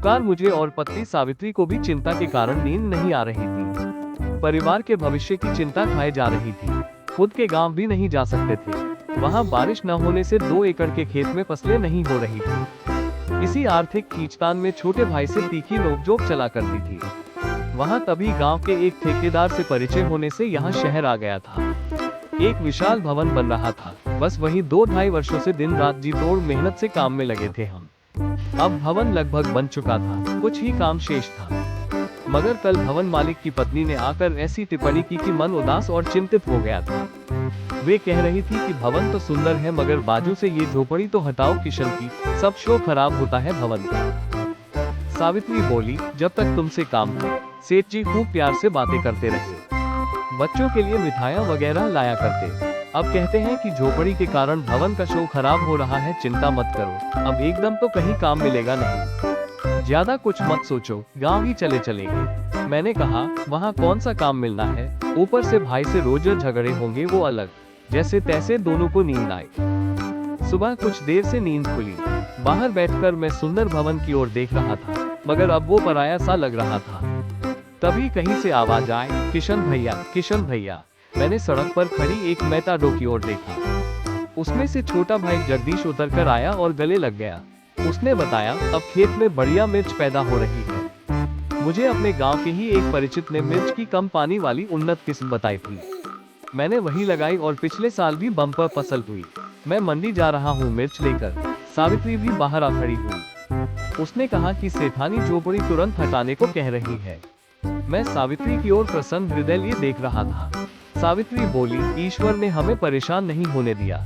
पुकार मुझे और पत्नी सावित्री को भी चिंता के कारण नींद नहीं आ रही थी। परिवार के भविष्य की चिंता खाए जा रही थी। खुद के गांव भी नहीं जा सकते थे। वहां बारिश न होने से 2 एकड़ के खेत में फसलें नहीं हो रही थी। इसी आर्थिक खींचतान में छोटे भाई से तीखी नोकझोंक चला करती थी। वहां तभी गांव के एक ठेकेदार से परिचय होने से यहाँ शहर आ गया था। एक विशाल भवन बन रहा था। बस वही 2-2.5 वर्षों से दिन रात जी तोड़ मेहनत से काम में लगे थे हम। अब भवन लगभग बन चुका था, कुछ ही काम शेष था। मगर कल भवन मालिक की पत्नी ने आकर ऐसी टिप्पणी की कि मन उदास और चिंतित हो गया था। वे कह रही थी कि भवन तो सुंदर है मगर बाजू से ये झोपड़ी तो हटाओ किशन की, सब शो खराब होता है भवन का। सावित्री बोली, जब तक तुमसे काम था सेठ जी खूब प्यार से बातें करते रहे, बच्चों के लिए मिठाइयाँ वगैरह लाया करते। अब कहते हैं कि झोपड़ी के कारण भवन का शो खराब हो रहा है। चिंता मत करो, अब एकदम तो कहीं काम मिलेगा नहीं। ज्यादा कुछ मत सोचो, गांव ही चले चलेंगे। मैंने कहा, वहाँ कौन सा काम मिलना है, ऊपर से भाई से रोज झगड़े होंगे वो अलग। जैसे तैसे दोनों को नींद आई। सुबह कुछ देर से नींद खुली। बाहर बैठकर मैं सुंदर भवन की ओर देख रहा था, मगर अब वो पराया सा लग रहा था। तभी कहीं से आवाज आए, किशन भैया, किशन भैया। मैंने सड़क पर खड़ी एक मेटाडो की ओर देखा। उसमें से छोटा भाई जगदीश उतरकर आया और गले लग गया। उसने बताया, अब खेत में बढ़िया मिर्च पैदा हो रही है। मुझे अपने गांव के ही एक परिचित ने मिर्च की कम पानी वाली उन्नत किस्म बताई थी। मैंने वही लगाई और पिछले साल भी बम्पर फसल हुई। मैं मंडी जा रहा हूँ मिर्च लेकर। सावित्री भी बाहर आ खड़ी हुई। उसने कहा कि सेठानी झोपड़ी तुरंत हटाने को कह रही है। मैं सावित्री की ओर प्रसन्न हृदय लिए देख रहा था। सावित्री बोली, ईश्वर ने हमें परेशान नहीं होने दिया।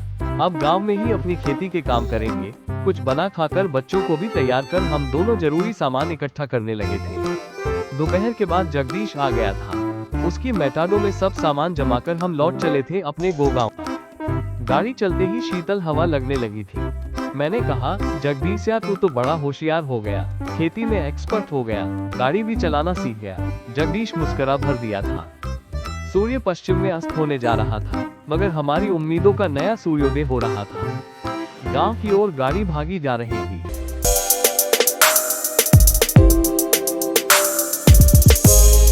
अब गांव में ही अपनी खेती के काम करेंगे। कुछ बना खाकर बच्चों को भी तैयार कर हम दोनों जरूरी सामान इकट्ठा करने लगे थे। दोपहर के बाद जगदीश आ गया था। उसकी मेटाडो में सब सामान जमा कर हम लौट चले थे अपने गोगांव। गाड़ी चलते ही शीतल हवा लगने लगी थी। मैंने कहा, जगदीश यार तू तो बड़ा होशियार हो गया, खेती में एक्सपर्ट हो गया, गाड़ी भी चलाना सीख गया। जगदीश मुस्कुरा भर दिया था। सूर्य पश्चिम में अस्त होने जा रहा था, मगर हमारी उम्मीदों का नया सूर्योदय हो रहा था। गांव की ओर गाड़ी भागी जा रही थी।